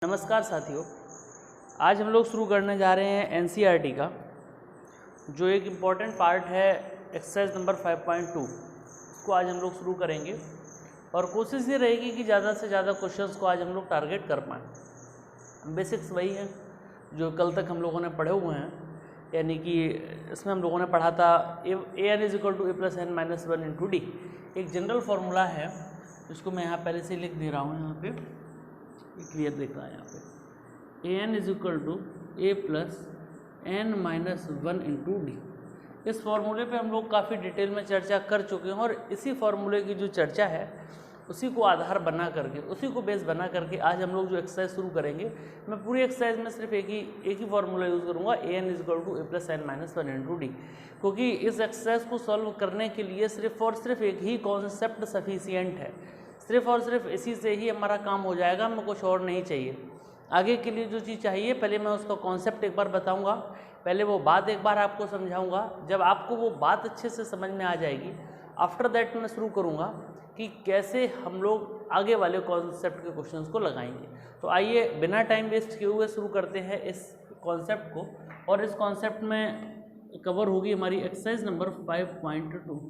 नमस्कार साथियों, आज हम लोग शुरू करने जा रहे हैं एनसीईआरटी का जो एक इम्पॉर्टेंट पार्ट है एक्सरसाइज नंबर 5.2। इसको आज हम लोग शुरू करेंगे और कोशिश ये रहेगी कि ज़्यादा से ज़्यादा क्वेश्चंस को आज हम लोग टारगेट कर पाएँ। बेसिक्स वही हैं जो कल तक हम लोगों ने पढ़े हुए हैं, यानी कि इसमें हम लोगों ने पढ़ा था an = a+n-1 × d। एक जनरल फार्मूला है जिसको मैं यहाँ पहले से लिख दे रहा हूँ, यहाँ पे क्लियर दिख रहा है। यहाँ पे an = a+n-1 × d। इस फार्मूले पे हम लोग काफ़ी डिटेल में चर्चा कर चुके हैं और इसी फार्मूले की जो चर्चा है उसी को आधार बना करके, उसी को बेस बना करके आज हम लोग जो एक्सरसाइज शुरू करेंगे, मैं पूरी एक्सरसाइज में सिर्फ एक ही फार्मूला यूज़ करूँगा, an = a+n-1 × d। क्योंकि इस एक्सरसाइज को सॉल्व करने के लिए सिर्फ और सिर्फ एक ही कॉन्सेप्ट सफिशिएंट है। सिर्फ और सिर्फ इसी से ही हमारा काम हो जाएगा, हमें कुछ और नहीं चाहिए। आगे के लिए जो चीज़ चाहिए, पहले मैं उसका कॉन्सेप्ट एक बार बताऊंगा, पहले वो बात एक बार आपको समझाऊंगा। जब आपको वो बात अच्छे से समझ में आ जाएगी, आफ्टर दैट मैं शुरू करूंगा कि कैसे हम लोग आगे वाले कॉन्सेप्ट के क्वेश्चंस को लगाएंगे। तो आइए बिना टाइम वेस्ट किए हुए शुरू करते हैं इस कॉन्सेप्ट को। और इस कॉन्सेप्ट में कवर होगी हमारी एक्सरसाइज नंबर 5.2,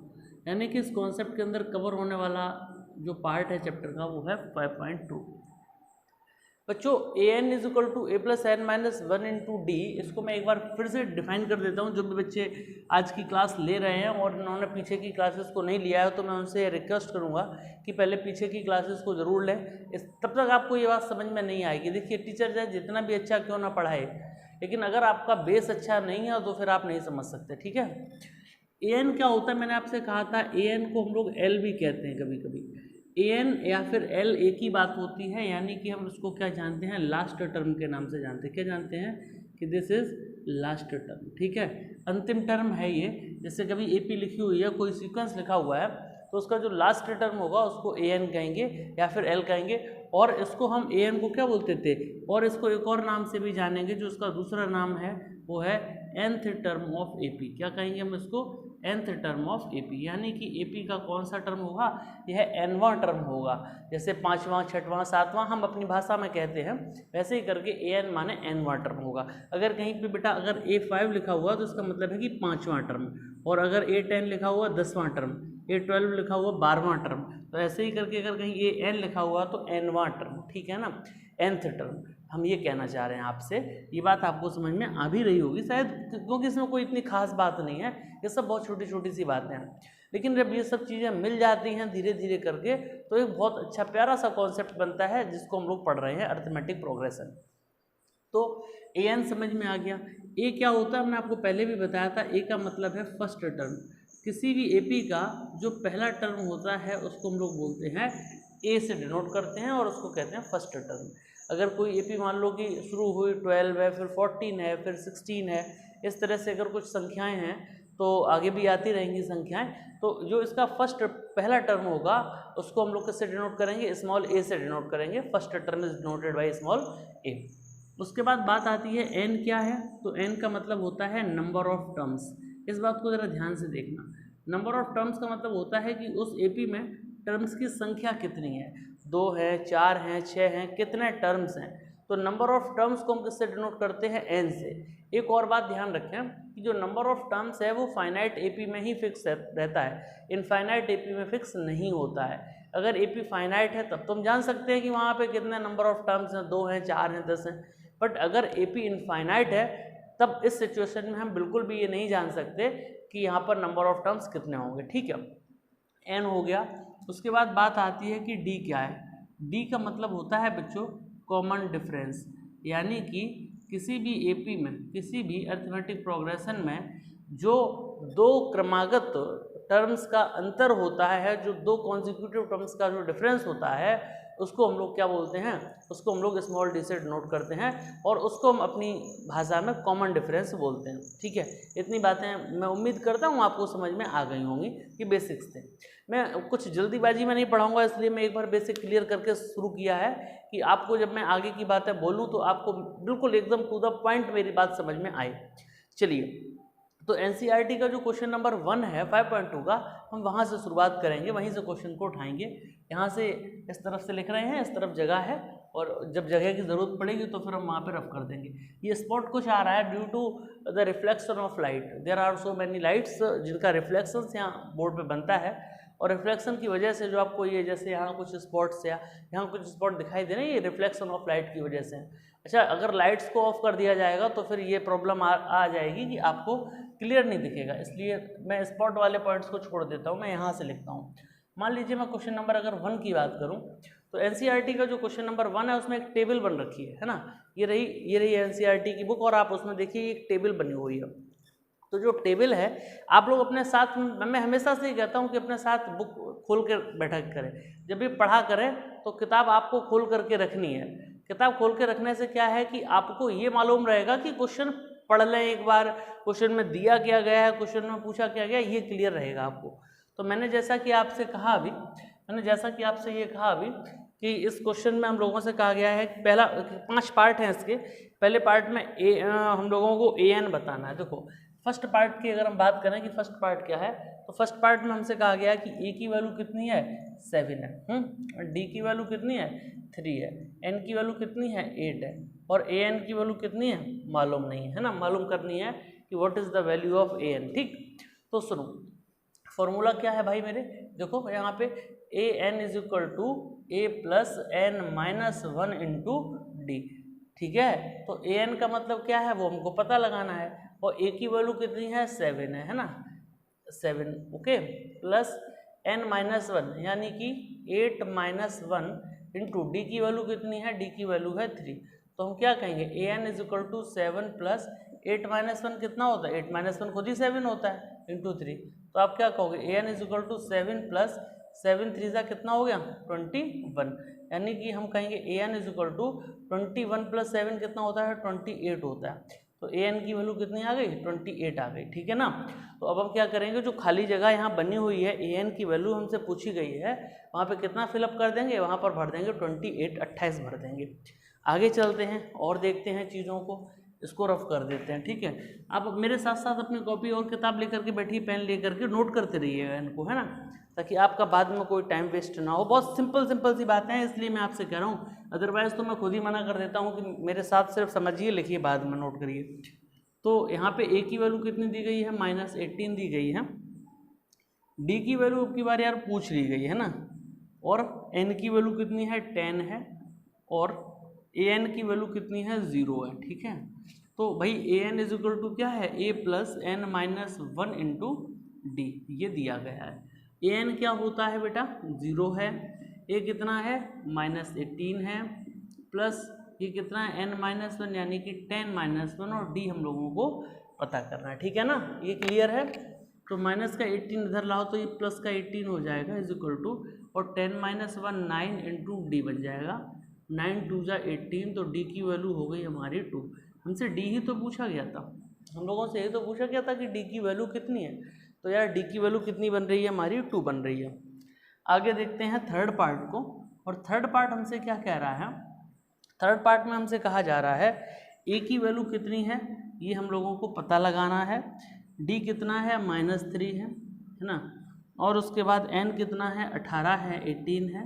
यानी कि इस कॉन्सेप्ट के अंदर कवर होने वाला जो पार्ट है चैप्टर का वो है 5.2। बच्चों, an = a+n-1 × d, इसको मैं एक बार फिर से डिफाइन कर देता हूँ। जो भी बच्चे आज की क्लास ले रहे हैं और इन्होंने पीछे की क्लासेस को नहीं लिया है, तो मैं उनसे रिक्वेस्ट करूँगा कि पहले पीछे की क्लासेस को ज़रूर लें। तब तक आपको ये बात समझ में नहीं आएगी। देखिए, टीचर चाहे जितना भी अच्छा क्यों ना पढ़ाए, लेकिन अगर आपका बेस अच्छा नहीं है तो फिर आप नहीं समझ सकते। ठीक है, an क्या होता है, मैंने आपसे कहा था an को हम लोग l भी कहते हैं कभी कभी। an या फिर l एक ही बात होती है, यानी कि हम उसको क्या जानते हैं, लास्ट टर्म के नाम से जानते हैं। क्या जानते हैं कि दिस इज लास्ट टर्म। ठीक है, अंतिम टर्म है ये। जैसे कभी AP लिखी हुई है, कोई सीक्वेंस लिखा हुआ है, तो उसका जो लास्ट टर्म होगा उसको an कहेंगे या फिर l कहेंगे। और इसको हम an को क्या बोलते थे, और इसको एक और नाम से भी जानेंगे, जो उसका दूसरा नाम है वो है nth टर्म ऑफ AP। क्या कहेंगे हम इसको, nth टर्म ऑफ AP, यानी कि AP का कौन सा टर्म होगा, यह nवां टर्म होगा। जैसे 5वां, 6वां, 7वां हम अपनी भाषा में कहते हैं, वैसे ही करके an माने nवां टर्म होगा। अगर कहीं पे बेटा अगर A5 लिखा हुआ तो इसका मतलब है कि 5वां टर्म, और अगर A10 लिखा हुआ 10वां टर्म, A12 लिखा हुआ 12वां टर्म, तो ऐसे ही करके अगर कहीं an लिखा हुआ तो nवां टर्म। ठीक है ना, nth टर्म। हम ये कहना चाह रहे हैं आपसे, ये बात आपको समझ में आ भी रही होगी शायद, क्योंकि इसमें कोई इतनी खास बात नहीं है, ये सब बहुत छोटी छोटी सी बातें हैं। लेकिन जब ये सब चीज़ें मिल जाती हैं धीरे धीरे करके, तो एक बहुत अच्छा प्यारा सा कॉन्सेप्ट बनता है जिसको हम लोग पढ़ रहे हैं, अरिथमेटिक प्रोग्रेशन। तो an समझ में आ गया। a क्या होता है, मैंने आपको पहले भी बताया था, a का मतलब है फर्स्ट टर्म। किसी भी AP का जो पहला टर्म होता है उसको हम लोग बोलते हैं a से डिनोट करते हैं, और उसको कहते हैं फर्स्ट टर्म। अगर कोई AP मान लो कि शुरू हुई 12 है, फिर 14 है, फिर 16 है, इस तरह से अगर कुछ संख्याएं हैं तो आगे भी आती रहेंगी संख्याएं, तो जो इसका फर्स्ट पहला टर्म होगा उसको हम लोग किससे डिनोट करेंगे, स्मॉल a से डिनोट करेंगे। First term is denoted by small a। उसके बाद बात आती है n क्या है, तो n का मतलब होता है नंबर ऑफ टर्म्स। इस बात को ज़रा ध्यान से देखना। नंबर ऑफ टर्म्स का मतलब होता है कि उस AP में टर्म्स की संख्या कितनी है, 2 है, 4 हैं, 6 हैं, कितने टर्म्स हैं। तो नंबर ऑफ टर्म्स को हम किससे डिनोट करते हैं, n से। एक और बात ध्यान रखें कि जो नंबर ऑफ टर्म्स है वो फाइनाइट AP में ही फिक्स रहता है, इनफाइनाइट AP में फिक्स नहीं होता है। अगर AP फाइनाइट है तब तो हम जान सकते हैं कि वहाँ पे कितने नंबर ऑफ टर्म्स हैं, 2 हैं, 4 हैं, 10 हैं। बट अगर AP इनफाइनाइट है तब इस सिचुएशन में हम बिल्कुल भी ये नहीं जान सकते कि यहाँ पर नंबर ऑफ टर्म्स कितने होंगे। ठीक है, n हो गया। उसके बाद बात आती है कि d क्या है। d का मतलब होता है बच्चों कॉमन डिफरेंस, यानी कि किसी भी AP में, किसी भी अरिथमेटिक प्रोग्रेशन में जो दो क्रमागत टर्म्स का अंतर होता है, जो दो कॉन्जिक्यूटिव टर्म्स का जो डिफरेंस होता है, उसको हम लोग क्या बोलते हैं, उसको हम लोग स्मॉल d से डिनोट करते हैं, और उसको हम अपनी भाषा में कॉमन डिफरेंस बोलते हैं। ठीक है, इतनी बातें मैं उम्मीद करता हूँ आपको समझ में आ गई होंगी, कि बेसिक्स थे। मैं कुछ जल्दीबाजी में नहीं पढ़ाऊंगा, इसलिए मैं एक बार बेसिक क्लियर करके शुरू किया है कि आपको जब मैं आगे की बातें बोलूँ तो आपको बिल्कुल एकदम टू द पॉइंट मेरी बात समझ में आए। चलिए, तो एनसीईआरटी का जो क्वेश्चन नंबर 1 है 5.2 का, हम वहाँ से शुरुआत करेंगे, वहीं से क्वेश्चन को उठाएंगे। यहाँ से इस तरफ से लिख रहे हैं, इस तरफ जगह है, और जब जगह की ज़रूरत पड़ेगी तो फिर हम वहाँ पे रफ कर देंगे। ये स्पॉट कुछ आ रहा है due to the reflection of light, there are so many lights जिनका रिफ्लेक्शन यहाँ बोर्ड पे बनता है, और रिफ्लेक्शन की वजह से जो आपको ये जैसे यहाँ कुछ स्पॉट्स या यहाँ कुछ स्पॉट दिखाई दे रहे हैं, ये रिफ्लेक्शन ऑफ लाइट की वजह से है। अच्छा, अगर लाइट्स को ऑफ कर दिया जाएगा तो फिर ये प्रॉब्लम आ जाएगी कि आपको क्लियर नहीं दिखेगा, इसलिए मैं स्पॉट वाले पॉइंट्स को छोड़ देता हूँ, मैं यहाँ से लिखता हूँ। मान लीजिए मैं क्वेश्चन नंबर अगर 1 की बात करूँ, तो एनसीईआरटी का जो क्वेश्चन नंबर 1 है उसमें एक टेबल बन रखी है ना, ये रही एनसीईआरटी की बुक, और आप उसमें देखिए एक टेबल बनी हुई है। तो जो टेबल है आप लोग अपने साथ, मैं हमेशा से ही कहता हूँ कि अपने साथ बुक खोल कर बैठा करें, जब भी पढ़ा करें तो किताब आपको खोल करके रखनी है। किताब खोल के रखने से क्या है कि आपको ये मालूम रहेगा कि क्वेश्चन पढ़ लें एक बार, क्वेश्चन में दिया क्या गया है, क्वेश्चन में पूछा क्या गया, ये क्लियर रहेगा आपको। तो मैंने जैसा कि आपसे कहा अभी कि इस क्वेश्चन में हम लोगों से कहा गया है, पहला 5 पार्ट हैं इसके, पहले पार्ट में हम लोगों को an बताना है। देखो फर्स्ट पार्ट की अगर हम बात करें कि फर्स्ट पार्ट क्या है, तो फर्स्ट पार्ट में हमसे कहा गया कि a की वैल्यू कितनी है 7 है, d की वैल्यू कितनी है 3 है, n की वैल्यू कितनी है 8 है, और an की वैल्यू कितनी है मालूम नहीं है ना, मालूम करनी है कि what is the value of an। ठीक, तो सुनो फॉर्मूला क्या है भाई मेरे, देखो यहाँ पे an is equal to a plus n minus 1 into D. ठीक है, तो an का मतलब क्या है वो हमको पता लगाना है, और a की वैल्यू कितनी है 7 है ना, 7 ओके, प्लस n माइनस 1 यानी कि 8 माइनस 1 इंटू डी की वैल्यू कितनी है, डी की वैल्यू है 3। तो हम क्या कहेंगे an is equal to 7 plus 8 minus 1 कितना होता है, 8 माइनस 1 खुद ही 7 होता है इंटू 3। तो आप क्या कहोगे an is equal to 7 plus 7 3 सा कितना हो गया 21, यानी कि हम कहेंगे an is equal to 21 plus 7 कितना होता है 28 होता है। तो an की वैल्यू कितनी आ गई 28 आ गई। ठीक है ना, तो अब हम क्या करेंगे, जो खाली जगह यहाँ बनी हुई है an की वैल्यू हमसे पूछी गई है, वहाँ पे कितना फिलअप कर देंगे, वहाँ पर भर देंगे 28 भर देंगे। आगे चलते हैं और देखते हैं चीज़ों को, इसको रफ कर देते हैं। ठीक है, आप मेरे साथ साथ अपनी कॉपी और किताब लेकर के बैठिए, पेन लेकर के नोट करते रहिएगा इनको, है ना, ताकि आपका बाद में कोई टाइम वेस्ट ना हो। बहुत सिंपल सी बातें हैं, इसलिए मैं आपसे कह रहा हूँ, अदरवाइज़ तो मैं खुद ही मना कर देता हूँ कि मेरे साथ सिर्फ समझिए, लिखिए, बाद में नोट करिए। तो यहाँ पे a की वैल्यू कितनी दी गई है -18 दी गई है, d की वैल्यू अब की बार यार पूछ ली गई है ना, और n की वैल्यू कितनी है 10 है, और an की वैल्यू कितनी है 0 है। ठीक है, तो भाई an इज इक्वल टू क्या है a plus n minus 1 into D, ये दिया गया है। an क्या होता है बेटा 0 है, a कितना है -18 है, प्लस ये कितना है n माइनस 1 यानी कि 10 माइनस 1, और d हम लोगों को पता करना है। ठीक है ना, ये क्लियर है। तो माइनस का 18 इधर लाओ तो ये प्लस का 18 हो जाएगा इज इक्वल टू, और 10 माइनस 1 9 इंटू डी बन जाएगा, 9 2 जा 18, तो d की वैल्यू हो गई हमारी 2। हमसे d ही तो पूछा गया था, हम लोगों से यही तो पूछा गया था कि d की वैल्यू कितनी है, तो यार d की वैल्यू कितनी बन रही है हमारी 2 बन रही है। आगे देखते हैं थर्ड पार्ट को, और थर्ड पार्ट हमसे क्या कह रहा है, थर्ड पार्ट में हमसे कहा जा रहा है a की वैल्यू कितनी है ये हम लोगों को पता लगाना है, d कितना है -3 है ना, और उसके बाद n कितना है 18 है 18 है,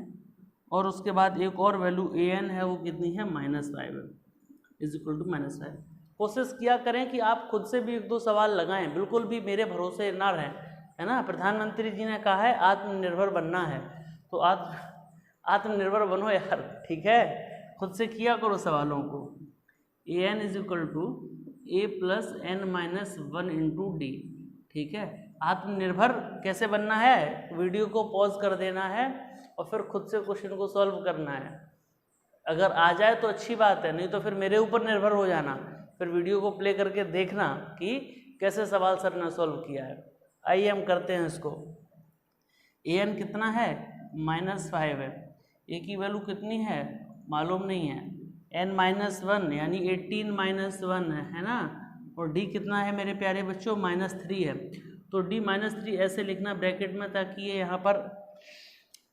और उसके बाद एक और वैल्यू an है वो कितनी है -5 है, इज इक्वल टू -5। कोशिश किया करें कि आप खुद से भी 1-2 सवाल लगाएं, बिल्कुल भी मेरे भरोसे ना रहें, है ना। प्रधानमंत्री जी ने कहा है आत्मनिर्भर बनना है, तो आत्मनिर्भर बनो यार, ठीक है, खुद से किया करो सवालों को। an is equal to a plus n minus 1 into D. ठीक है, आत्मनिर्भर कैसे बनना है, वीडियो को पॉज कर देना है और फिर खुद से क्वेश्चन को सॉल्व करना है। अगर आ जाए तो अच्छी बात है, नहीं तो फिर मेरे ऊपर निर्भर हो जाना, फिर वीडियो को प्ले करके देखना कि कैसे सवाल सर ने सॉल्व किया है। आइए हम करते हैं इसको। an कितना है -5 है, a की वैल्यू कितनी है मालूम नहीं है, n -1 यानी 18 -1 है ना, और d कितना है मेरे प्यारे बच्चों -3 है। तो d -3 ऐसे लिखना ब्रैकेट में, ताकि ये यहाँ पर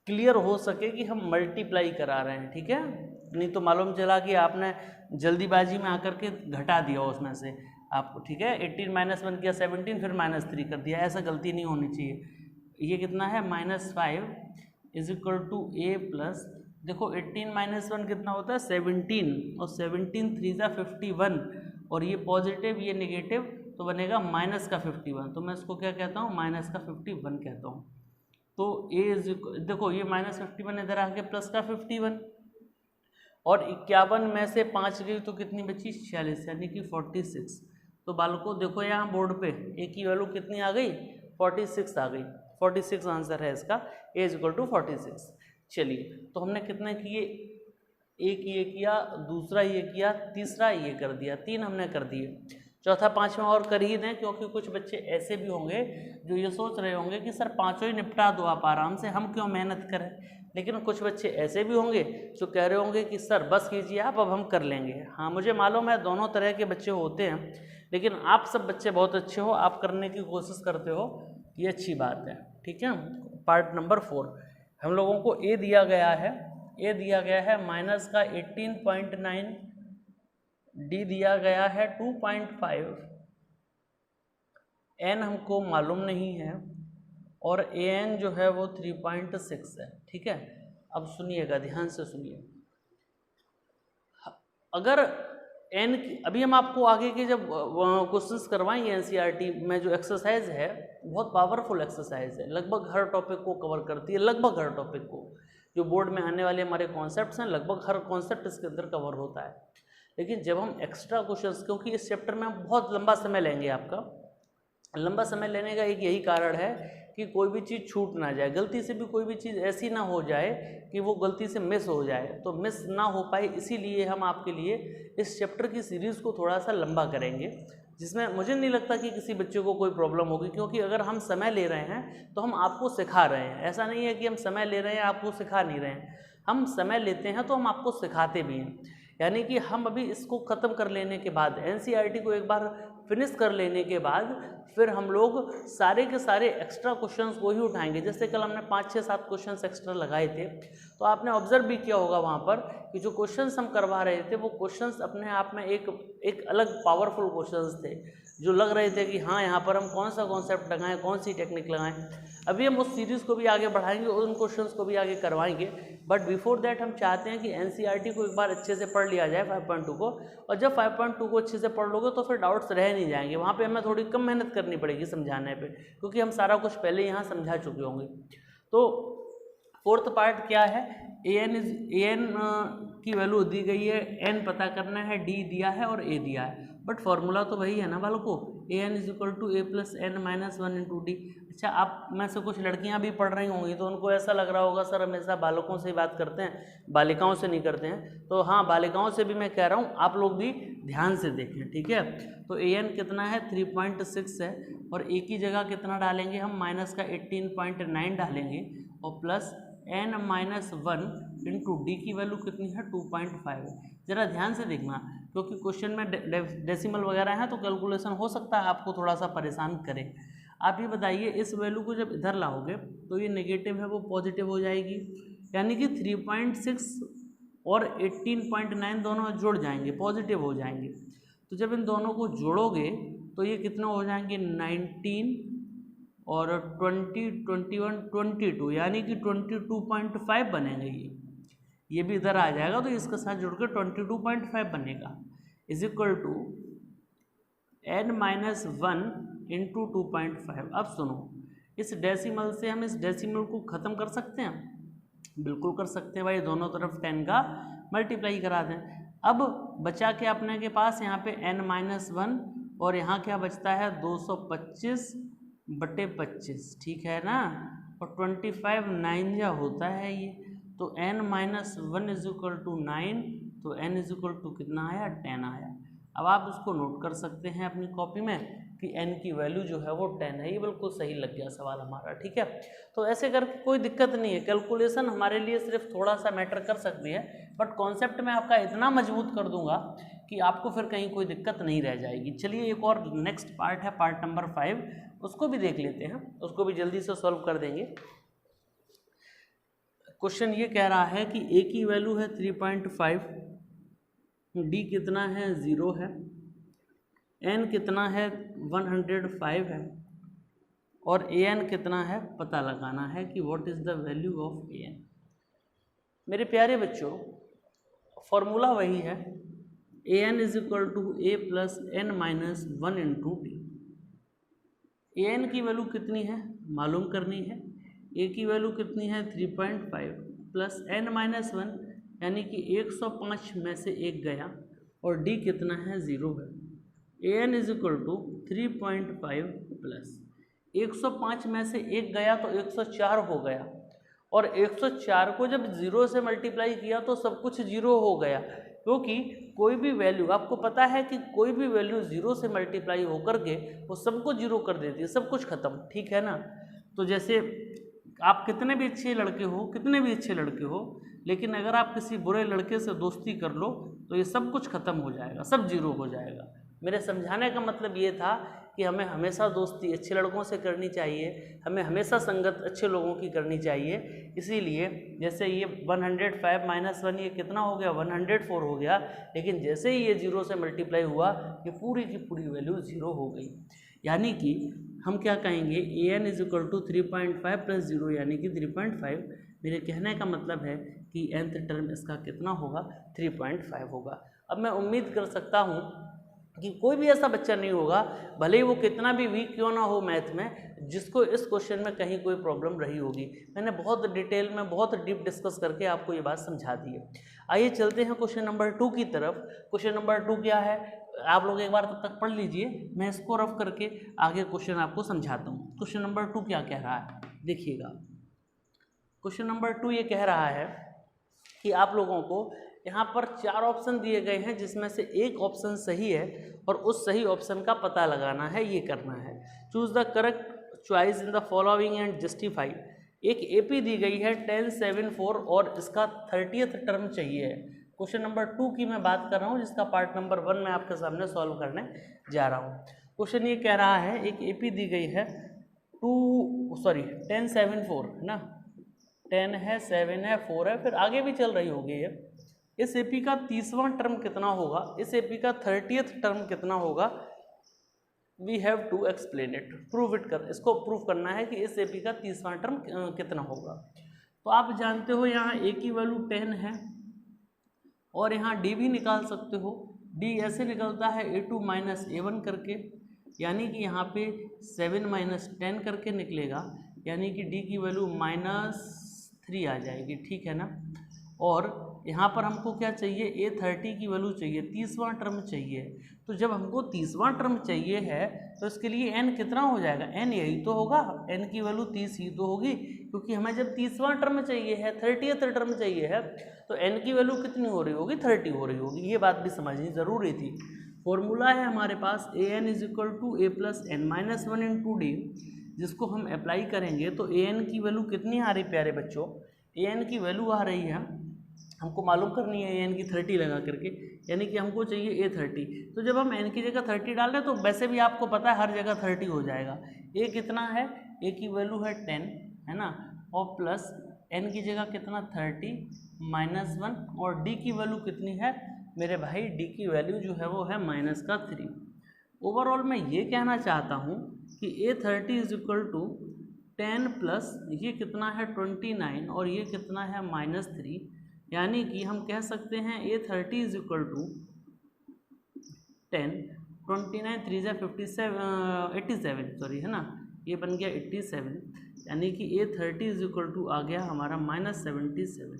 क्लियर हो सके कि हम मल्टीप्लाई करा रहे हैं। ठीक है, नहीं तो मालूम चला कि आपने जल्दीबाजी में आकर के घटा दिया उसमें से। आपको, ठीक है। 18 माइनस 1 किया 17, फिर -3 कर दिया, ऐसा गलती नहीं होनी चाहिए। ये कितना है -5 is equal to a plus, देखो 18 माइनस 1 कितना होता है 17, और 17 3 सा 51, और ये पॉजिटिव ये नेगेटिव तो बनेगा माइनस का 51, तो मैं इसको क्या कहता हूँ माइनस का 51 कहता हूँ। तो a इज देखो ये -51 इधर आ गया प्लस का 51, और 51 में से 5 गई तो कितनी बची 46, यानी कि 46। तो बालकों देखो यहाँ बोर्ड पे a की वैल्यू कितनी आ गई 46 आ गई, 46 आंसर है इसका, a इज इक्वल टू 46। चलिए तो हमने कितने किए, एक ये किया, दूसरा ये किया, तीसरा ये कर दिया, 3 हमने कर दिए। चौथा पांचवा और कर ही दें, क्योंकि कुछ बच्चे ऐसे भी होंगे जो ये सोच रहे होंगे कि सर पांचों ही निपटा दो आप आराम से, हम क्यों मेहनत करें। लेकिन कुछ बच्चे ऐसे भी होंगे जो कह रहे होंगे कि सर बस कीजिए आप, अब हम कर लेंगे। हाँ मुझे मालूम है दोनों तरह के बच्चे होते हैं, लेकिन आप सब बच्चे बहुत अच्छे हो, आप करने की कोशिश करते हो, ये अच्छी बात है, ठीक है। पार्ट नंबर 4 हम लोगों को ए दिया गया है, ए दिया गया है माइनस का 18.9, डी दिया गया है 2.5, एन हमको मालूम नहीं है, और ए एन जो है वो 3.6 है, ठीक है। अब सुनिएगा ध्यान से सुनिए, अगर एन की, अभी हम आपको आगे के जब क्वेश्चंस करवाएंगे एनसीईआरटी में, जो एक्सरसाइज है बहुत पावरफुल एक्सरसाइज है, लगभग हर टॉपिक को कवर करती है, लगभग हर टॉपिक को, जो बोर्ड में आने वाले हमारे कॉन्सेप्ट्स हैं लगभग हर कॉन्सेप्ट इसके अंदर कवर होता है। लेकिन जब हम एक्स्ट्रा क्वेश्चंस, क्योंकि इस चैप्टर में हम बहुत लंबा समय लेंगे, आपका लंबा समय लेने का एक यही कारण है कि कोई भी चीज़ छूट ना जाए, गलती से भी कोई भी चीज़ ऐसी ना हो जाए कि वो गलती से मिस हो जाए, तो मिस ना हो पाए इसीलिए हम आपके लिए इस चैप्टर की सीरीज़ को थोड़ा सा लंबा करेंगे, जिसमें मुझे नहीं लगता कि किसी बच्चे को कोई प्रॉब्लम होगी, क्योंकि अगर हम समय ले रहे हैं तो हम आपको सिखा रहे हैं, ऐसा नहीं है कि हम समय ले रहे हैं आपको सिखा नहीं रहे हैं, हम समय लेते हैं तो हम आपको सिखाते भी हैं। यानी कि हम अभी इसको ख़त्म कर लेने के बाद, एनसीईआरटी को एक बार फिनिश कर लेने के बाद, फिर हम लोग सारे के सारे एक्स्ट्रा क्वेश्चंस को ही उठाएंगे। जैसे कल हमने 5, 6, 7 क्वेश्चंस एक्स्ट्रा लगाए थे, तो आपने ऑब्जर्व भी किया होगा वहाँ पर कि जो क्वेश्चंस हम करवा रहे थे वो क्वेश्चंस अपने आप में एक अलग पावरफुल क्वेश्चंस थे, जो लग रहे थे कि हाँ यहाँ पर हम कौन सा कॉन्सेप्ट लगाएं, कौन सी टेक्निक लगाएं। अभी हम उस सीरीज़ को भी आगे बढ़ाएंगे और उन क्वेश्चंस को भी आगे करवाएंगे, बट बिफोर दैट हम चाहते हैं कि एनसीईआरटी को एक बार अच्छे से पढ़ लिया जाए 5.2 को, और जब 5.2 को अच्छे से पढ़ लोगे तो फिर डाउट्स रह नहीं जाएंगे, वहाँ पे हमें थोड़ी कम मेहनत करनी पड़ेगी समझाने पे, क्योंकि हम सारा कुछ पहले यहाँ समझा चुके होंगे। तो 4th पार्ट क्या है, ए एन की वैल्यू दी गई है, एन पता करना है, डी दिया है और ए दिया है, बट फॉर्मूला तो वही है ना बालकों, A N is equal to A plus N minus 1 into D. अच्छा, आप में से कुछ लड़कियां भी पढ़ रही होंगी तो उनको ऐसा लग रहा होगा सर हमेशा बालकों से ही बात करते हैं, बालिकाओं से नहीं करते हैं। तो हाँ, बालिकाओं से भी मैं कह रहा हूँ, आप लोग भी ध्यान से देखें, ठीक है। तो ए एन कितना है 3.6 है, और ए की जगह कितना डालेंगे हम, माइनस का 18.9 डालेंगे, और plus N minus 1 into D की वैल्यू कितनी है 2.5 है। ज़रा ध्यान से देखना, क्योंकि क्वेश्चन में डेसिमल वगैरह है तो कैलकुलेशन हो सकता है आपको थोड़ा सा परेशान करे। आप ये बताइए, इस वैल्यू को जब इधर लाओगे तो ये नेगेटिव है वो पॉजिटिव हो जाएगी, यानी कि 3.6 और 18.9 दोनों जुड़ जाएंगे, पॉजिटिव हो जाएंगे। तो जब इन दोनों को जोड़ोगे तो ये कितना हो जाएंगे 19 और 20, 21, 22, यानी कि 22.5 बनेंगे। ये भी इधर आ जाएगा तो इसके साथ जुड़कर 22.5 बनेगा, is equal to n minus 1 into 2.5। अब सुनो, इस डेसिमल से हम इस डेसिमल को ख़त्म कर सकते हैं, बिल्कुल कर सकते हैं भाई, दोनों तरफ 10 का मल्टीप्लाई करा दें। अब बचा के अपने के पास यहाँ पे n माइनस 1, और यहाँ क्या बचता है 225/25, ठीक है ना, और 25 9 जा होता है ये, तो n minus 1 is equal to 9, तो n इज इक्वल टू कितना आया 10 आया। अब आप उसको नोट कर सकते हैं अपनी कॉपी में कि n की वैल्यू जो है वो 10 है, ये बिल्कुल सही लग गया सवाल हमारा, ठीक है। तो ऐसे करके कोई दिक्कत नहीं है, कैलकुलेशन हमारे लिए सिर्फ थोड़ा सा मैटर कर सकती है, बट कॉन्सेप्ट में आपका इतना मजबूत कर दूंगा कि आपको फिर कहीं कोई दिक्कत नहीं रह जाएगी। चलिए एक और नेक्स्ट पार्ट है, पार्ट नंबर 5, उसको भी देख लेते हैं, उसको भी जल्दी से सॉल्व कर देंगे। क्वेश्चन ये कह रहा है कि a की वैल्यू है 3.5, डी कितना है 0 है, n कितना है 105 है और an कितना है पता लगाना है कि what is the value of an। मेरे प्यारे बच्चों, फॉर्मूला वही है an is equal to a plus n minus 1 into D. an की वैल्यू कितनी है मालूम करनी है, a की वैल्यू कितनी है 3.5 प्लस n माइनस 1 यानी कि 105 में से एक गया और d कितना है 0 है। an is equal to 3.5 plus 105 में से एक गया तो 104 हो गया और 104 को जब 0 से मल्टीप्लाई किया तो सब कुछ 0 हो गया, क्योंकि कोई भी वैल्यू आपको पता है कि कोई भी वैल्यू 0 से मल्टीप्लाई होकर के वो सबको 0 कर देती है, सब कुछ खत्म, ठीक है ना। तो जैसे आप कितने भी अच्छे लड़के हो लेकिन अगर आप किसी बुरे लड़के से दोस्ती कर लो तो ये सब कुछ खत्म हो जाएगा, सब 0 हो जाएगा। मेरे समझाने का मतलब ये था कि हमें हमेशा दोस्ती अच्छे लड़कों से करनी चाहिए, हमें हमेशा संगत अच्छे लोगों की करनी चाहिए। इसीलिए जैसे ये 105 माइनस 1 ये कितना हो गया 104 हो गया, लेकिन जैसे ही ये 0 से मल्टीप्लाई हुआ ये पूरी की पूरी वैल्यू 0 हो गई। यानी कि हम क्या कहेंगे an is equal to 3.5 plus 0 यानी कि 3.5। मेरे कहने का मतलब है कि nth टर्म इसका कितना होगा 3.5 होगा। अब मैं उम्मीद कर सकता हूँ कि कोई भी ऐसा बच्चा नहीं होगा, भले ही वो कितना भी वीक क्यों ना हो मैथ में, जिसको इस क्वेश्चन में कहीं कोई प्रॉब्लम रही होगी। मैंने बहुत डिटेल में बहुत डीप डिस्कस करके आपको ये बात समझा दी है। आइए चलते हैं क्वेश्चन नंबर 2 की तरफ। क्वेश्चन नंबर 2 क्या है आप लोग एक बार तब तक पढ़ लीजिए, मैं इसको रफ करके आगे क्वेश्चन आपको समझाता हूँ। क्वेश्चन नंबर 2 क्या कह रहा है देखिएगा। क्वेश्चन नंबर 2 ये कह रहा है कि आप लोगों को यहाँ पर 4 ऑप्शन दिए गए हैं जिसमें से एक ऑप्शन सही है और उस सही ऑप्शन का पता लगाना है, ये करना है। Choose the correct choice in the following and justify. एक एपी दी गई है 1074 और इसका 30th टर्म चाहिए है। क्वेश्चन नंबर 2 की मैं बात कर रहा हूँ जिसका पार्ट नंबर 1 मैं आपके सामने सॉल्व करने जा रहा हूँ। क्वेश्चन ये कह रहा है एक एपी दी गई है 1074 है ना, 10 है 7 है 4 है, फिर आगे भी चल रही होगी ये। इस एपी का 30वां टर्म कितना होगा, इस एपी का 30th टर्म कितना होगा, we have to explain it, prove it कर, इसको प्रूव करना है कि इस एपी का 30वां टर्म कितना होगा। तो आप जानते हो यहाँ ए की वैल्यू 10 है और यहाँ डी भी निकाल सकते हो। डी ऐसे निकलता है a2 माइनस a1 करके, यानी कि यहाँ पे 7 माइनस 10 करके निकलेगा, यानी कि डी की वैल्यू -3 आ जाएगी, ठीक है ना। और यहाँ पर हमको क्या चाहिए a30 की वैल्यू चाहिए, 30वां टर्म चाहिए। तो जब हमको 30वां टर्म चाहिए है तो इसके लिए n कितना हो जाएगा, n यही तो होगा, n की वैल्यू 30 ही तो होगी, क्योंकि हमें जब 30वां टर्म चाहिए है 30th टर्म चाहिए है तो n की वैल्यू कितनी हो रही होगी 30 हो रही होगी। ये बात भी समझनी ज़रूरी थी। फॉर्मूला है हमारे पास an is equal to a plus n minus 1 into D, जिसको हम अप्लाई करेंगे तो an की वैल्यू कितनी आ रही प्यारे बच्चों, an की वैल्यू आ रही है, हमको मालूम करनी है an की 30 लगा करके, यानी कि हमको चाहिए a30। तो जब हम n की जगह 30 डाल रहे हैं तो वैसे भी आपको पता है हर जगह 30 हो जाएगा। a कितना है, a की वैल्यू है 10 है ना, और प्लस n की जगह कितना 30 माइनस 1 और d की वैल्यू कितनी है मेरे भाई, d की वैल्यू जो है वो है -3। ओवरऑल मैं ये कहना चाहता हूँ कि a30 is equal to 10 plus ये कितना है 29 और ये कितना है -3, यानी कि हम कह सकते हैं a30 इज इक्वल टू 10, 29 3 जा 87 सॉरी है ना, ये बन गया 87, यानी कि a30 इज इक्वल टू आ गया हमारा -77।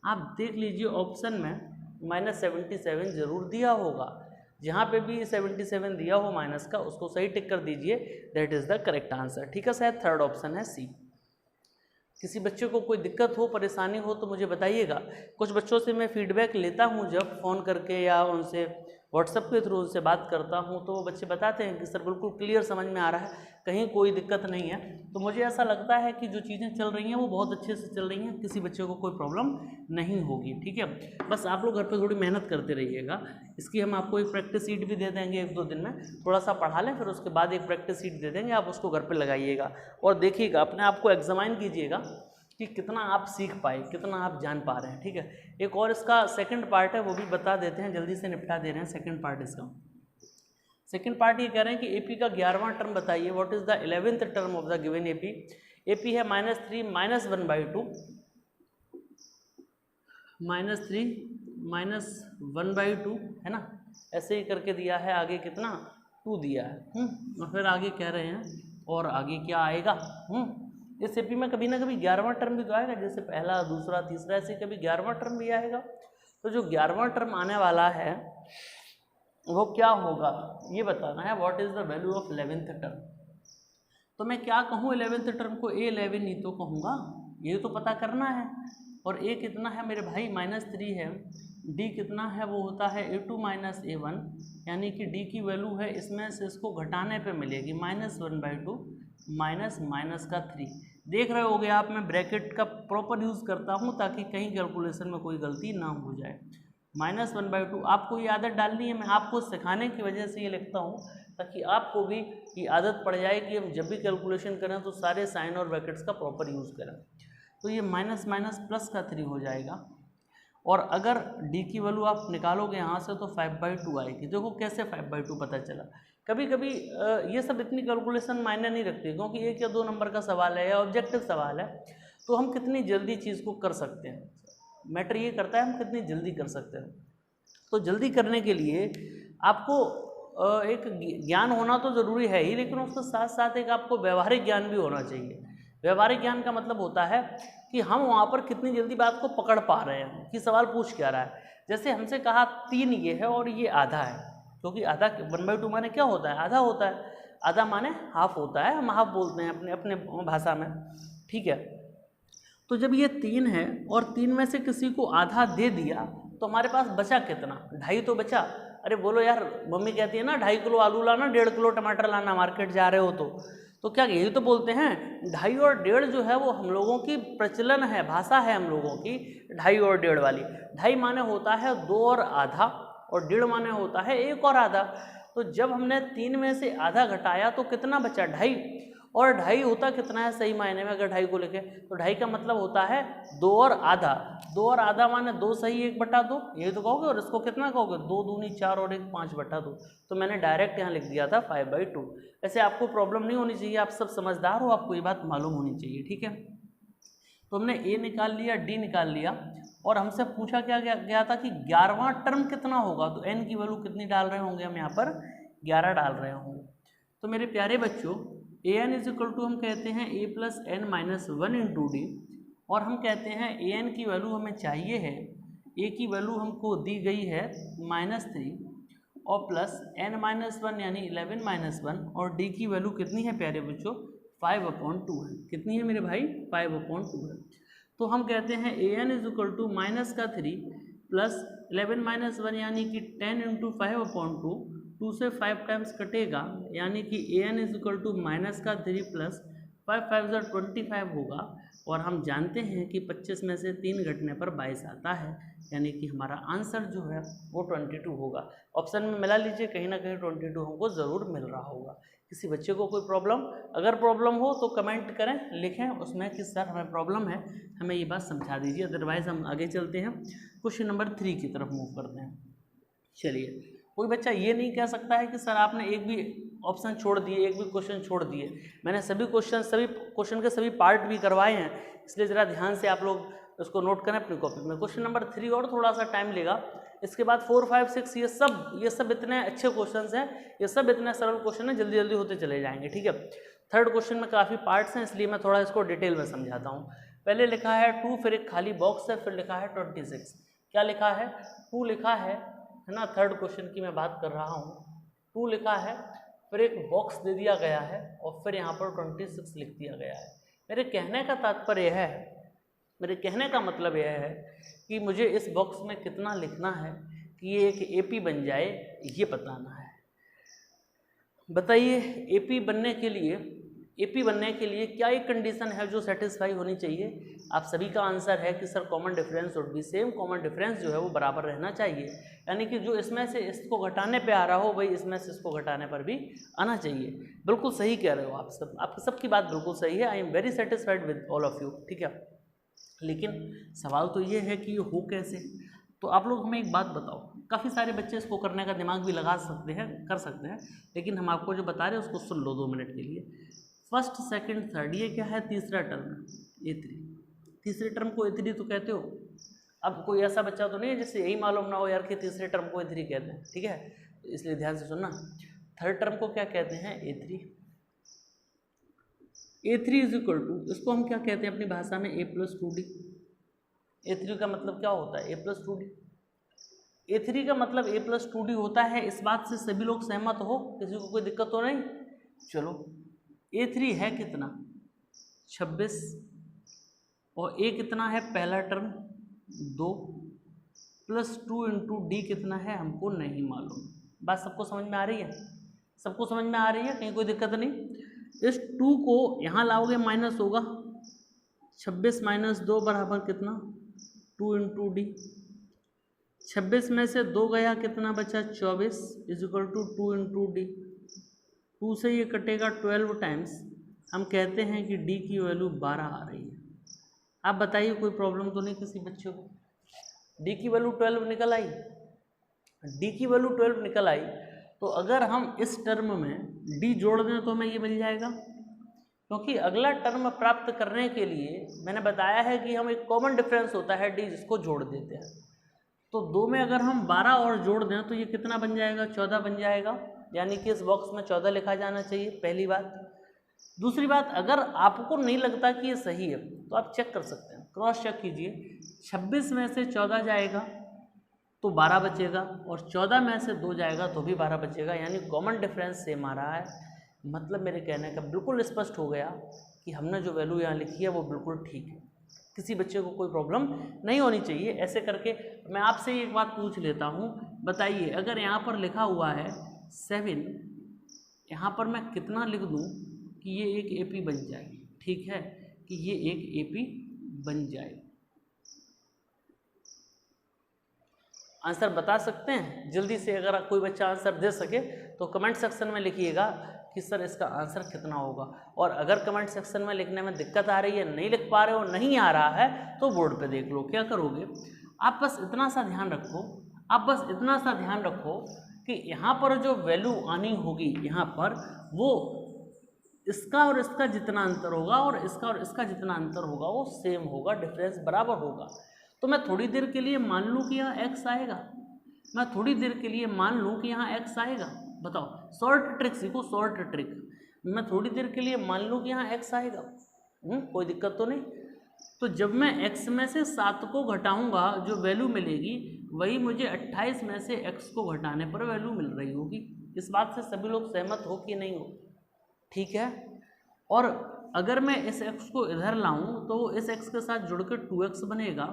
आप देख लीजिए ऑप्शन में -77 जरूर दिया होगा, जहाँ पे भी 77 दिया हो माइनस का उसको सही टिक कर दीजिए, that is the correct answer, ठीक है। शायद थर्ड ऑप्शन है सी। किसी बच्चे को कोई दिक्कत हो परेशानी हो तो मुझे बताइएगा। कुछ बच्चों से मैं फीडबैक लेता हूँ जब फ़ोन करके या उनसे व्हाट्सएप के थ्रू उनसे बात करता हूँ तो वो बच्चे बताते हैं कि सर बिल्कुल क्लियर समझ में आ रहा है, कहीं कोई दिक्कत नहीं है। तो मुझे ऐसा लगता है कि जो चीज़ें चल रही हैं वो बहुत अच्छे से चल रही हैं, किसी बच्चे को कोई प्रॉब्लम नहीं होगी, ठीक है। बस आप लोग घर पर थोड़ी मेहनत करते रहिएगा। इसकी हम आपको एक प्रैक्टिस शीट भी दे देंगे 1-2 दिन में, थोड़ा सा पढ़ा लें फिर उसके बाद एक प्रैक्टिस शीट दे देंगे, आप उसको घर पर लगाइएगा और देखिएगा, अपने आप को एग्जामाइन कीजिएगा कि कितना आप सीख पाए, कितना आप जान पा रहे हैं, ठीक है। एक और इसका सेकंड पार्ट है वो भी बता देते हैं, जल्दी से निपटा दे रहे हैं सेकंड पार्ट इसका। सेकेंड पार्ट ये कह रहे हैं कि एपी का 11वां टर्म बताइए, what is the 11th term of the given AP. AP है -3 -1/2 -3 -1/2 है ना, ऐसे ही करके दिया है। आगे कितना 2 दिया है। और फिर आगे कह रहे हैं और आगे क्या आएगा। इस एपी में कभी ना कभी 11वां टर्म भी तो आएगा, जैसे पहला दूसरा तीसरा, ऐसे कभी 11वां टर्म भी आएगा। तो जो 11वां टर्म आने वाला है वो क्या होगा ये बताना है। What is the value of 11th term. तो मैं क्या कहूँ 11th टर्म को, A11 ही तो कहूँगा, ये तो पता करना है। और A कितना है मेरे भाई -3 है, D कितना है वो होता है A2 - A1, यानी कि D की वैल्यू है इसमें से इसको घटाने पे मिलेगी -1/2 माइनस का 3। देख रहे होगे आप, मैं ब्रैकेट का प्रॉपर यूज़ करता हूँ ताकि कहीं कैलकुलेशन में कोई गलती ना हो जाए। -1/2 आपको ये आदत डालनी है, मैं आपको सिखाने की वजह से ये लिखता हूँ ताकि आपको भी ये आदत पड़ जाए कि हम जब भी कैलकुलेशन करें तो सारे साइन और ब्रैकेट्स का प्रॉपर यूज़ करें। तो ये माइनस प्लस का 3 हो जाएगा। और अगर D की वैल्यू आप निकालोगे यहाँ से तो 5/2 आएगी। देखो कैसे 5/2 पता चला। कभी कभी ये सब इतनी कैलकुलेशन मायने नहीं रखती, क्योंकि 1 या 2 नंबर का सवाल है या ऑब्जेक्टिव सवाल है, तो हम कितनी जल्दी चीज़ को कर सकते हैं, मैटर ये करता है हम कितनी जल्दी कर सकते हैं। तो जल्दी करने के लिए आपको एक ज्ञान होना तो ज़रूरी है ही, लेकिन उसके साथ साथ एक आपको व्यवहारिक ज्ञान भी होना चाहिए। व्यवहारिक ज्ञान का मतलब होता है कि हम वहाँ पर कितनी जल्दी बात को पकड़ पा रहे हैं कि सवाल पूछ क्या रहा है। जैसे हमसे कहा 3 ये है और ये आधा है, क्योंकि आधा 1/2 माने क्या होता है, आधा होता है। आधा माने हाफ होता है, हम हाफ बोलते हैं अपने अपने भाषा में, ठीक है। तो जब ये 3 है और 3 में से किसी को आधा दे दिया तो हमारे पास बचा कितना, 2.5 तो बचा। अरे बोलो यार, मम्मी कहती है ना 2.5 किलो आलू लाना, 1.5 किलो टमाटर लाना, मार्केट जा रहे हो तो क्या यही तो बोलते हैं। 2.5 और 1.5 जो है वो हम लोगों की प्रचलन है, भाषा है हम लोगों की, 2.5 और 1.5 वाली। 2.5 माने होता है 2 और आधा, और 1.5 माने होता है 1 और आधा। तो जब हमने 3 में से आधा घटाया तो कितना बचा, 2.5। और 2.5 होता कितना है सही मायने में, अगर 2.5 को लेके तो 2.5 का मतलब होता है 2 और आधा। 2 और आधा माने 2 सही 1/2, यही तो कहोगे। और इसको कितना कहोगे, 2 दूनी 4 और 1 5/2। तो मैंने डायरेक्ट यहाँ लिख दिया था 5/2। ऐसे आपको प्रॉब्लम नहीं होनी चाहिए, आप सब समझदार हो, आपको ये बात मालूम होनी चाहिए, ठीक है। तो हमने A निकाल लिया, D निकाल लिया, और हमसे पूछा क्या गया था कि 11वां टर्म कितना होगा। तो n की वैल्यू कितनी डाल रहे होंगे हम यहाँ पर, 11 डाल रहे होंगे। तो मेरे प्यारे बच्चों, an इज इक्वल टू हम कहते हैं a plus n minus 1 into D, और हम कहते हैं an की वैल्यू हमें चाहिए है, a की वैल्यू हमको दी गई है -3 और प्लस n माइनस 1 यानी 11 माइनस 1, और d की वैल्यू कितनी है प्यारे बच्चों, 5/2 है। कितनी है मेरे भाई, 5/2 है। तो हम कहते हैं an is equal to -3 plus 11 minus 1 यानी कि 10 इंटू 5/2, 2 से 5 टाइम्स कटेगा, यानी कि an is equal to -3 plus 5 5 25 होगा। और हम जानते हैं कि 25 में से 3 घटने पर 22 आता है, यानी कि हमारा आंसर जो है वो 22 होगा। ऑप्शन में मिला लीजिए, कहीं ना कहीं 22 हमको ज़रूर मिल रहा होगा। किसी बच्चे को कोई प्रॉब्लम, अगर प्रॉब्लम हो तो कमेंट करें, लिखें उसमें कि सर हमें प्रॉब्लम है, हमें ये बात समझा दीजिए। अदरवाइज़ हम आगे चलते हैं, क्वेश्चन नंबर 3 की तरफ मूव करते हैं। चलिए, कोई बच्चा ये नहीं कह सकता है कि सर आपने एक भी ऑप्शन छोड़ दिए, एक भी क्वेश्चन छोड़ दिए। मैंने सभी क्वेश्चन के सभी पार्ट भी करवाए हैं, इसलिए ज़रा ध्यान से आप लोग उसको नोट करें अपनी कॉपी में। क्वेश्चन नंबर 3 और थोड़ा सा टाइम लेगा, इसके बाद 4 5 6 ये सब इतने अच्छे क्वेश्चन हैं, ये सब इतने सरल क्वेश्चन हैं, जल्दी जल्दी होते चले जाएंगे, ठीक है। थर्ड क्वेश्चन में काफ़ी पार्ट्स हैं, इसलिए मैं थोड़ा इसको डिटेल में समझाता हूँ। पहले लिखा है 2, फिर एक खाली बॉक्स है, फिर लिखा है 26। क्या लिखा है, 2 लिखा है ना, थर्ड क्वेश्चन की मैं बात कर रहा हूँ। 2 लिखा है, फिर एक बॉक्स दे दिया गया है, और फिर यहाँ पर 26 लिख दिया गया है। मेरे कहने का तात्पर्य है, मेरे कहने का मतलब यह है कि मुझे इस बॉक्स में कितना लिखना है कि ये एक एपी बन जाए, ये बताना है। बताइए, एपी बनने के लिए क्या एक कंडीशन है जो सेटिस्फाई होनी चाहिए। आप सभी का आंसर है कि sir common difference would be same, common difference जो है वो बराबर रहना चाहिए, यानी कि जो इसमें से इसको घटाने पे आ रहा हो वही इसमें से इसको घटाने पर भी आना चाहिए। बिल्कुल सही कह रहे हो आप सब, आपकी सबकी बात बिल्कुल सही है। I am very satisfied with all of you, ठीक है। लेकिन सवाल तो ये है कि ये हो कैसे। तो आप लोग हमें एक बात बताओ, काफ़ी सारे बच्चे इसको करने का दिमाग भी लगा सकते हैं, कर सकते हैं, लेकिन हम आपको जो बता रहे हैं उसको सुन लो 2 मिनट के लिए। फर्स्ट, सेकंड, थर्ड, ये क्या है? तीसरा टर्म है A3। तीसरे टर्म को A3 तो कहते हो। अब कोई ऐसा बच्चा तो नहीं है जिससे यही मालूम ना हो यार कि तीसरे टर्म को A3 कहते हैं, ठीक है, इसलिए ध्यान से सुनना। थर्ड टर्म को क्या कहते हैं? A3। A3 is equal to, इसको हम क्या कहते हैं अपनी भाषा में? A+2D। A3 का मतलब क्या होता है? A+2D। A3 का मतलब A+2D होता है। इस बात से सभी लोग सहमत हो? किसी को कोई दिक्कत तो नहीं? चलो, A3 है कितना? 26, और A कितना है? पहला टर्म 2, +2 इंटू D कितना है? हमको नहीं मालूम। बात सबको समझ में आ रही है? सबको समझ में आ रही है? कहीं कोई दिक्कत नहीं। इस 2 को यहाँ लाओगे माइनस होगा, 26 माइनस 2 बराबर कितना? 2 इंटू D। 26 में से 2 गया, कितना बचा? 24 is equal to 2 into D। 2 से ये कटेगा 12 टाइम्स। हम कहते हैं कि D की वैल्यू 12 आ रही है। आप बताइए, कोई प्रॉब्लम तो नहीं किसी बच्चे को? D की वैल्यू 12 निकल आई। D की वैल्यू 12 निकल आई, तो अगर हम इस टर्म में D जोड़ दें तो हमें ये मिल जाएगा, क्योंकि अगला टर्म प्राप्त करने के लिए मैंने बताया है कि हम एक कॉमन डिफरेंस होता है D, जिसको जोड़ देते हैं। तो 2 में अगर हम 12 और जोड़ दें तो ये कितना बन जाएगा? 14 बन जाएगा, यानी कि इस बॉक्स में 14 लिखा जाना चाहिए, पहली बात। दूसरी बात, अगर आपको नहीं लगता कि ये सही है तो आप चेक कर सकते हैं, क्रॉस चेक कीजिए। 26 में से 14 जाएगा तो 12 बचेगा, और 14 में से 2 जाएगा तो भी 12 बचेगा, यानी कॉमन डिफरेंस सेम आ रहा है। मतलब मेरे कहने का बिल्कुल स्पष्ट हो गया कि हमने जो वैल्यू यहाँ लिखी है वो बिल्कुल ठीक है। किसी बच्चे को कोई प्रॉब्लम नहीं होनी चाहिए। ऐसे करके मैं आपसे एक बात पूछ लेता हूँ, बताइए, अगर यहाँ पर लिखा हुआ है 7, यहाँ पर मैं कितना लिख दूँ कि ये एक AP बन जाए? ठीक है, कि ये एक AP बन जाए। आंसर बता सकते हैं जल्दी से? अगर कोई बच्चा आंसर दे सके तो कमेंट सेक्शन में लिखिएगा कि सर इसका आंसर कितना होगा। और अगर कमेंट सेक्शन में लिखने में दिक्कत आ रही है, नहीं लिख पा रहे हो, नहीं आ रहा है, तो बोर्ड पे देख लो। क्या करोगे आप? बस इतना सा ध्यान रखो, आप बस इतना सा ध्यान रखो कि यहाँ पर जो वैल्यू आनी होगी, यहाँ पर वो इसका और इसका जितना अंतर होगा और इसका और इसका जितना अंतर होगा वो सेम होगा, डिफरेंस बराबर होगा। तो मैं थोड़ी देर के लिए मान लूँ कि यहाँ x आएगा, मैं थोड़ी देर के लिए मान लूँ कि यहाँ x आएगा। बताओ, शॉर्ट ट्रिक सीखो, शॉर्ट ट्रिक। मैं थोड़ी देर के लिए मान लूँ कि यहाँ x आएगा, कोई दिक्कत तो नहीं। तो जब मैं x में से 7 को घटाऊंगा, जो वैल्यू मिलेगी वही मुझे 28 में से x को घटाने पर वैल्यू मिल रही होगी। इस बात से सभी लोग सहमत हो कि नहीं हो? ठीक है। और अगर मैं इस x को इधर लाऊं तो इस x के साथ जुड़कर 2x बनेगा,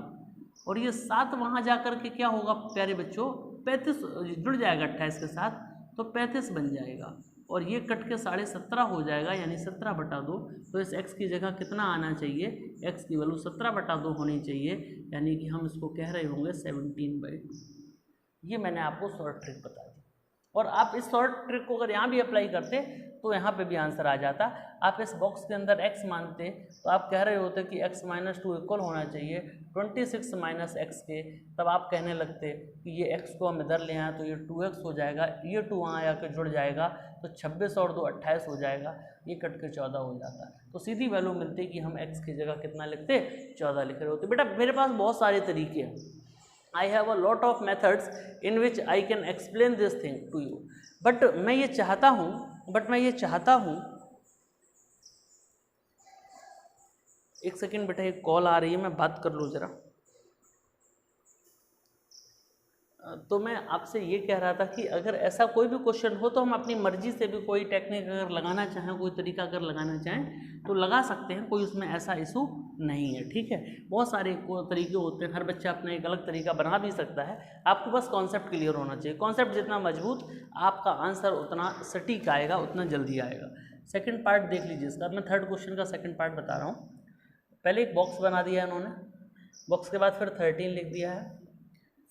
और ये 7 वहाँ जा कर के क्या होगा प्यारे बच्चों? 35 जुड़ जाएगा 28 के साथ, तो 35 बन जाएगा, और ये कट के 17.5 हो जाएगा, यानी 17/2। तो इस x की जगह कितना आना चाहिए? x की वैल्यू 17/2 होनी चाहिए, यानी कि हम इसको कह रहे होंगे 17/2। ये मैंने आपको शॉर्ट ट्रिक बता दी, और आप इस शॉर्ट ट्रिक को अगर यहाँ भी अप्लाई करते तो यहाँ पे भी आंसर आ जाता। आप इस बॉक्स के अंदर x मानते तो आप कह रहे होते कि x - 2 इक्वल होना चाहिए 26 - x के, तब आप कहने लगते कि ये x को हम इधर ले आए तो ये 2x हो जाएगा, ये 2 वहाँ आकर जुड़ जाएगा तो 26 और 2 28 हो जाएगा, ये कट के 14 हो जाता। तो सीधी वैल्यू मिलती कि हम x की जगह कितना लिखते? 14 लिख रहे होते। बेटा मेरे पास बहुत सारे तरीके हैं, I have a lot of methods in which I can explain this thing to you, but मैं ये चाहता हूँ एक सेकेंड बेटा, एक कॉल आ रही है, मैं बात कर लूँ ज़रा। तो मैं आपसे ये कह रहा था कि अगर ऐसा कोई भी क्वेश्चन हो तो हम अपनी मर्जी से भी कोई टेक्निक अगर लगाना चाहें, कोई तरीका अगर लगाना चाहें तो लगा सकते हैं, कोई उसमें ऐसा इशू नहीं है। ठीक है, बहुत सारे तरीके होते हैं, हर बच्चा अपना एक अलग तरीका बना भी सकता है। आपको बस कॉन्सेप्ट क्लियर होना चाहिए। कॉन्सेप्ट जितना मजबूत, आपका आंसर उतना सटीक आएगा, उतना जल्दी आएगा। सेकेंड पार्ट देख लीजिए इसका, मैं थर्ड क्वेश्चन का सेकेंड पार्ट बता रहा हूँ। पहले एक बॉक्स बना दिया है इन्होंने, बॉक्स के बाद फिर 13 लिख दिया है,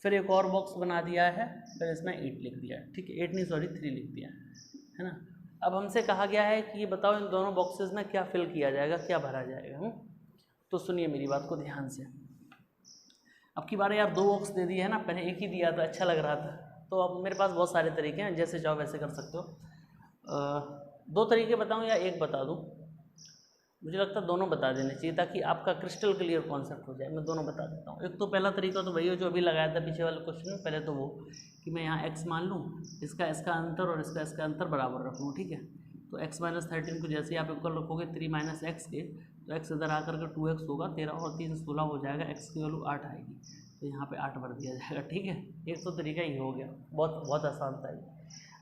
फिर एक और बॉक्स बना दिया है, फिर इसमें 8 लिख दिया है। ठीक है, 8 नहीं सॉरी 3 लिख दिया है ना। अब हमसे कहा गया है कि ये बताओ इन दोनों बॉक्सेस में क्या फिल किया जाएगा, क्या भरा जाएगा। तो सुनिए मेरी बात को ध्यान से। अब की बार यार 2 बॉक्स दे दिए है ना, पहले एक ही दिया था, अच्छा लग रहा था। तो अब मेरे पास बहुत सारे तरीके हैं, जैसे चाहो वैसे कर सकते हो। 2 तरीके बताऊं या एक बता दूं? मुझे लगता है दोनों बता देने चाहिए ताकि आपका क्रिस्टल क्लियर कॉन्सेप्ट हो जाए। मैं दोनों बता देता हूँ। एक तो पहला तरीका तो वही है जो अभी लगाया था पीछे वाले क्वेश्चन में। पहले तो वो कि मैं यहाँ x मान लूँ, इसका अंतर और इसका अंतर बराबर रख लूँ, ठीक है। तो x माइनस 13 को जैसे ही आप इक्वल रखोगे 3 माइनस एक्स के, तो x इधर आकर के 2x होगा, 13 और 3 16 हो जाएगा, x की वैल्यू 8 आएगी, तो यहाँ पे 8 भर दिया जाएगा, ठीक है। एक तो तरीका ये हो गया, बहुत बहुत आसान था ये।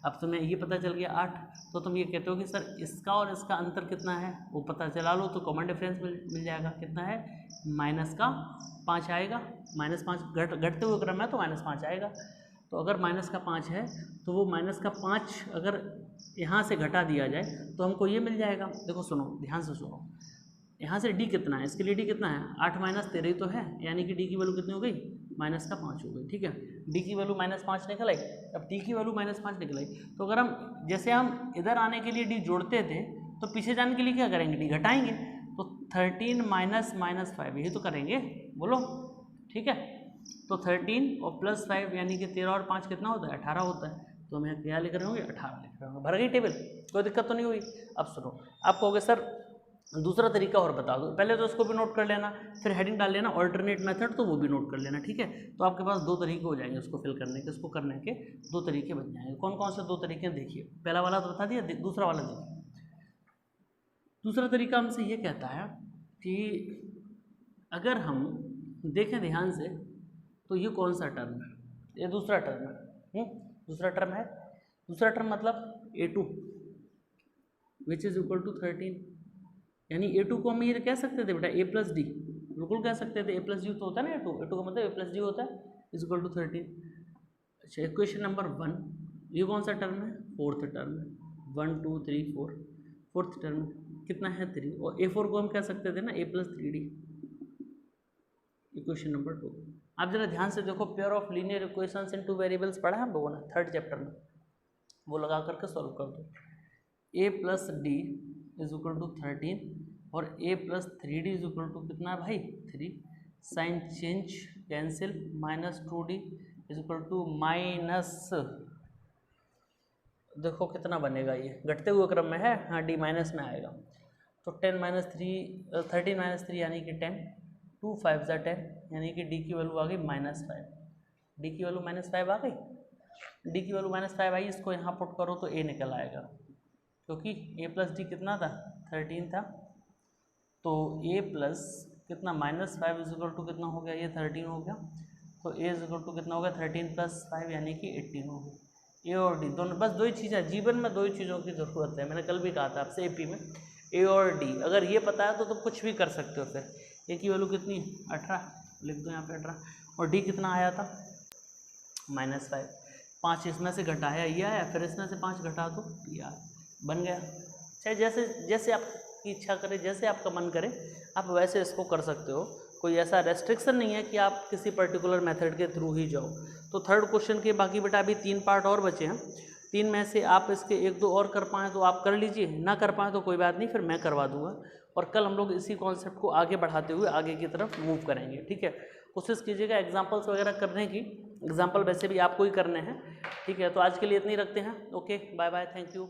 अब तुम्हें ये पता चल गया 8, तो तुम ये कहते हो कि सर इसका और इसका अंतर कितना है वो पता चला लो, तो कॉमन डिफरेंस मिल जाएगा। कितना है? माइनस का 5 आएगा, -5 घटते हुए क्रम है तो -5 आएगा। तो अगर माइनस का 5 है तो वो माइनस का 5 अगर यहाँ से घटा दिया जाए तो हमको ये मिल जाएगा। देखो सुनो, ध्यान से सुनो, यहाँ से d कितना है, इसके लिए d कितना है? 8 माइनस 13 तो है, यानी कि d की वैल्यू कितनी हो गई? -5 हो गई, ठीक है। d की वैल्यू -5 निकल आई। अब d की वैल्यू -5 निकल आई, तो अगर हम जैसे हम इधर आने के लिए d जोड़ते थे तो पीछे जाने के लिए क्या करेंगे? d घटाएंगे। तो 13 माइनस -5 यही तो करेंगे, बोलो, ठीक है। तो 13 और +5 यानी कि 13 और 5 कितना होता है? 18 होता है। तो हम यहाँ क्या लिख रहे होंगे? 18 लिख रहे होंगे। भर गई टेबल, कोई दिक्कत तो नहीं हुई। अब सुनो, आप कहोगे सर दूसरा तरीका और बता दो। पहले तो उसको भी नोट कर लेना, फिर हेडिंग डाल लेना ऑल्टरनेट मेथड, तो वो भी नोट कर लेना, ठीक है। तो आपके पास 2 तरीके हो जाएंगे उसको फिल करने के, उसको करने के 2 तरीके बन जाएंगे। कौन कौन से 2 तरीके देखिए। पहला वाला तो बता दिया, दूसरा वाला देखिए। दूसरा तरीका हमसे ये कहता है कि अगर हम देखें ध्यान से तो ये कौन सा टर्म है? ये दूसरा टर्म है। दूसरा टर्म है, दूसरा टर्म मतलब a2 which is equal to 13, यानी a2 को हम ये कह सकते थे बेटा a प्लस डी, बिल्कुल कह सकते थे। a प्लस डी तो होता है ना, a2 का मतलब a प्लस डी होता है, इज इक्वल टू 13। अच्छा, इक्वेशन नंबर 1, ये कौन सा टर्म है? 4th टर्म है। 1 2 3 4, 4th टर्म कितना है? 3। और a4 को हम कह सकते थे ना a plus 3d। Equation number 2, आप जरा ध्यान से देखो, pair of linear equations in 2 variables पढ़ा है हम लोगों ने 3rd चैप्टर में, वो लगा करके सॉल्व कर दो। a plus D is equal to 13 और a plus 3d is equal to कितना है भाई? 3। Sign change cancel, -2d is equal to minus, देखो कितना बनेगा, ये घटते हुए क्रम में है, हाँ d माइनस में आएगा। तो 10 माइनस 3 13 माइनस 3 यानी कि 10, 2 5 ज़ा 10, यानी कि d की वैल्यू आ गई -5। d की वैल्यू -5 आ गई, d की वैल्यू -5 आई, इसको यहाँ पुट करो तो a निकल आएगा, क्योंकि a प्लस डी कितना था? 13 था। तो a प्लस कितना? -5 इज इक्वल टू कितना हो गया? ये 13 हो गया। तो a इज इक्वल टू कितना हो गया? 13 + 5 यानी कि 18 हो गया। a और d दोनों, बस 2 ही चीज़ें जीवन में, 2 ही चीज़ों की ज़रूरत है। मैंने कल भी कहा था आपसे AP में a और d, अगर ये पता है तो तुम कुछ भी कर सकते हो। फिर a की वैल्यू कितनी? 18 लिख दो यहाँ पे 18, और d कितना आया था? -5। 5 इसमें से घटाया ये आया, फिर इसमें से 5 घटा दो ये आया, बन गया। चाहे जैसे जैसे आपकी इच्छा करे, जैसे आपका मन करे, आप वैसे इसको कर सकते हो। कोई ऐसा रेस्ट्रिक्शन नहीं है कि आप किसी पर्टिकुलर मेथड के थ्रू ही जाओ। तो 3rd क्वेश्चन के बाकी बेटा अभी 3 पार्ट और बचे हैं। 3 में से आप इसके 1-2 और कर पाएँ तो आप कर लीजिए, ना कर पाएँ तो कोई बात नहीं, फिर मैं करवा दूंगा। और कल हम लोग इसी कॉन्सेप्ट को आगे बढ़ाते हुए आगे की तरफ मूव करेंगे, ठीक है। कोशिश कीजिएगा एग्जाम्पल्स वगैरह करने की, एग्जाम्पल वैसे भी आपको ही करने हैं, ठीक है। तो आज के लिए इतनी रखते हैं। Okay, bye bye, thank you.